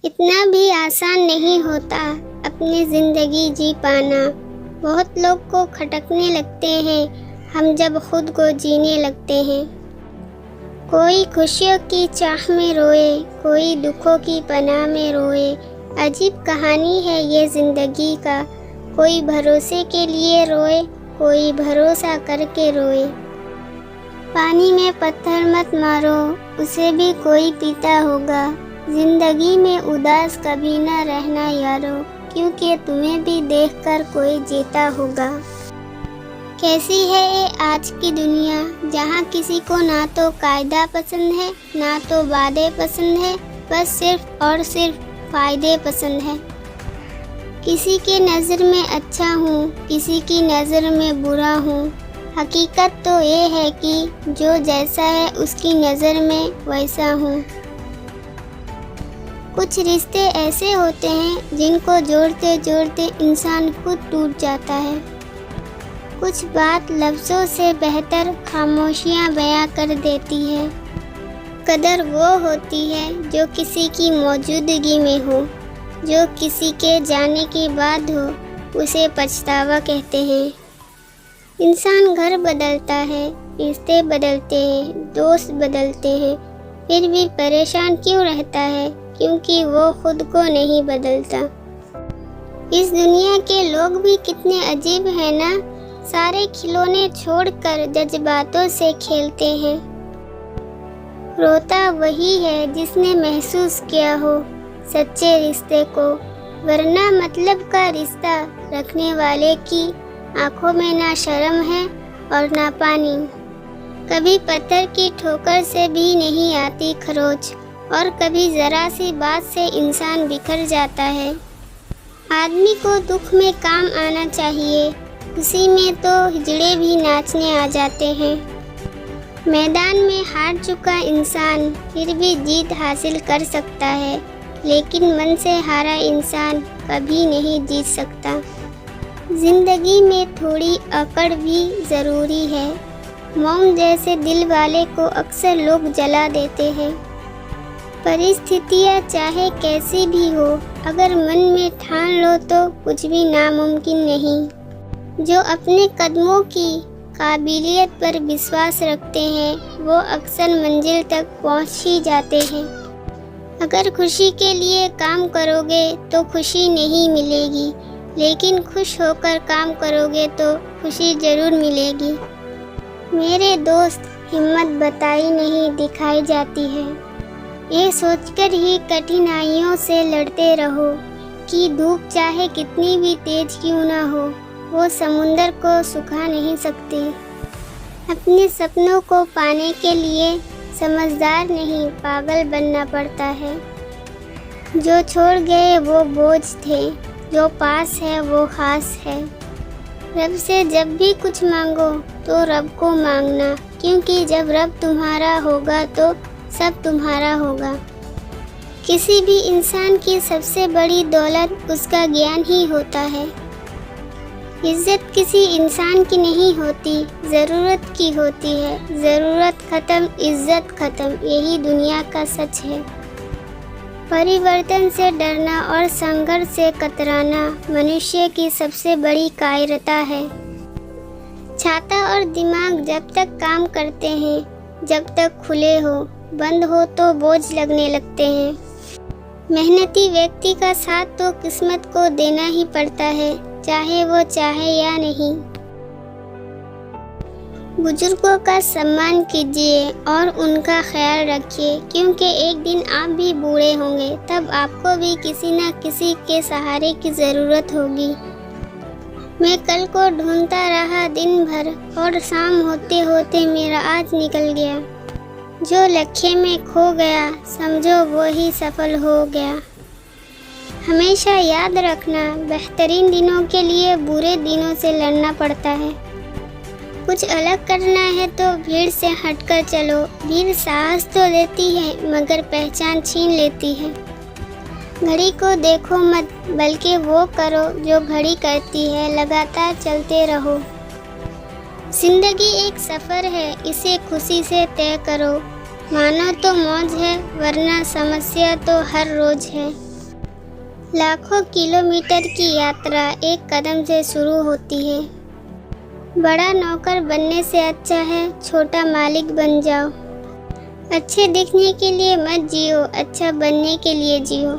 इतना भी आसान नहीं होता अपनी ज़िंदगी जी पाना। बहुत लोग को खटकने लगते हैं हम जब खुद को जीने लगते हैं। कोई खुशियों की चाह में रोए, कोई दुखों की पनाह में रोए। अजीब कहानी है ये ज़िंदगी का। कोई भरोसे के लिए रोए, कोई भरोसा करके रोए। पानी में पत्थर मत मारो, उसे भी कोई पीता होगा। जिंदगी में उदास कभी न रहना यारो, क्योंकि तुम्हें भी देखकर कोई जीता होगा। कैसी है ये आज की दुनिया, जहाँ किसी को ना तो कायदा पसंद है ना तो वादे पसंद है, बस सिर्फ और सिर्फ फायदे पसंद है। किसी के नज़र में अच्छा हूँ, किसी की नज़र में बुरा हूँ। हकीकत तो ये है कि जो जैसा है उसकी नज़र में वैसा हूँ। कुछ रिश्ते ऐसे होते हैं जिनको जोड़ते जोड़ते इंसान खुद टूट जाता है। कुछ बात लफ्ज़ों से बेहतर खामोशियाँ बयां कर देती है। कदर वो होती है जो किसी की मौजूदगी में हो, जो किसी के जाने के बाद हो, उसे पछतावा कहते हैं। इंसान घर बदलता है, रिश्ते बदलते हैं, दोस्त बदलते हैं, फिर भी परेशान क्यों रहता है? क्योंकि वो खुद को नहीं बदलता। इस दुनिया के लोग भी कितने अजीब हैं ना, सारे खिलौने छोड़कर जज्बातों से खेलते हैं। रोता वही है जिसने महसूस किया हो सच्चे रिश्ते को, वरना मतलब का रिश्ता रखने वाले की आंखों में ना शर्म है और ना पानी। कभी पत्थर की ठोकर से भी नहीं आती खरोच, और कभी ज़रा सी बात से इंसान बिखर जाता है। आदमी को दुख में काम आना चाहिए, खुशी में तो हिजड़े भी नाचने आ जाते हैं। मैदान में हार चुका इंसान फिर भी जीत हासिल कर सकता है, लेकिन मन से हारा इंसान कभी नहीं जीत सकता। जिंदगी में थोड़ी अकड़ भी ज़रूरी है। मोम जैसे दिल वाले को अक्सर लोग जला देते हैं। परिस्थितियाँ चाहे कैसी भी हो, अगर मन में ठान लो तो कुछ भी नामुमकिन नहीं। जो अपने कदमों की काबिलियत पर विश्वास रखते हैं वो अक्सर मंजिल तक पहुंच ही जाते हैं। अगर खुशी के लिए काम करोगे तो खुशी नहीं मिलेगी, लेकिन खुश होकर काम करोगे तो खुशी ज़रूर मिलेगी। मेरे दोस्त, हिम्मत बताई नहीं दिखाई जाती है। ये सोचकर ही कठिनाइयों से लड़ते रहो कि धूप चाहे कितनी भी तेज क्यों ना हो, वो समुंदर को सुखा नहीं सकती। अपने सपनों को पाने के लिए समझदार नहीं पागल बनना पड़ता है। जो छोड़ गए वो बोझ थे, जो पास है वो खास है। रब से जब भी कुछ मांगो तो रब को मांगना, क्योंकि जब रब तुम्हारा होगा तो सब तुम्हारा होगा। किसी भी इंसान की सबसे बड़ी दौलत उसका ज्ञान ही होता है। इज्जत किसी इंसान की नहीं होती, ज़रूरत की होती है। ज़रूरत ख़त्म, इज्जत ख़त्म, यही दुनिया का सच है। परिवर्तन से डरना और संघर्ष से कतराना मनुष्य की सबसे बड़ी कायरता है। छाता और दिमाग जब तक काम करते हैं, जब तक खुले हो, बंद हो तो बोझ लगने लगते हैं। मेहनती व्यक्ति का साथ तो किस्मत को देना ही पड़ता है, चाहे वो चाहे या नहीं। बुजुर्गों का सम्मान कीजिए और उनका ख्याल रखिए, क्योंकि एक दिन आप भी बूढ़े होंगे, तब आपको भी किसी न किसी के सहारे की ज़रूरत होगी। मैं कल को ढूंढता रहा दिन भर, और शाम होते होते मेरा आज निकल गया। जो लक्ष्य में खो गया, समझो वो ही सफल हो गया। हमेशा याद रखना, बेहतरीन दिनों के लिए बुरे दिनों से लड़ना पड़ता है। कुछ अलग करना है तो भीड़ से हटकर चलो। भीड़ साहस तो देती है मगर पहचान छीन लेती है। घड़ी को देखो मत, बल्कि वो करो जो घड़ी करती है। लगातार चलते रहो। जिंदगी एक सफ़र है, इसे खुशी से तय करो। मानो तो मौज है, वरना समस्या तो हर रोज़ है। लाखों किलोमीटर की यात्रा एक कदम से शुरू होती है। बड़ा नौकर बनने से अच्छा है छोटा मालिक बन जाओ। अच्छे दिखने के लिए मत जियो, अच्छा बनने के लिए जियो।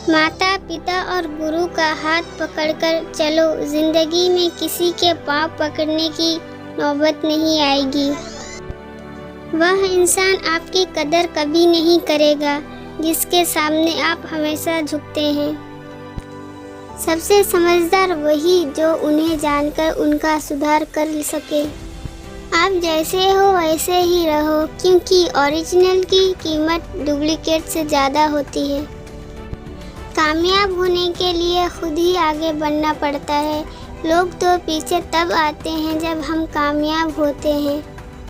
माता पिता और गुरु का हाथ पकड़कर चलो, जिंदगी में किसी के पाँव पकड़ने की नौबत नहीं आएगी। वह इंसान आपकी कदर कभी नहीं करेगा जिसके सामने आप हमेशा झुकते हैं। सबसे समझदार वही जो उन्हें जानकर उनका सुधार कर सके। आप जैसे हो वैसे ही रहो, क्योंकि ओरिजिनल की कीमत डुप्लीकेट से ज़्यादा होती है। कामयाब होने के लिए खुद ही आगे बढ़ना पड़ता है। लोग तो पीछे तब आते हैं जब हम कामयाब होते हैं।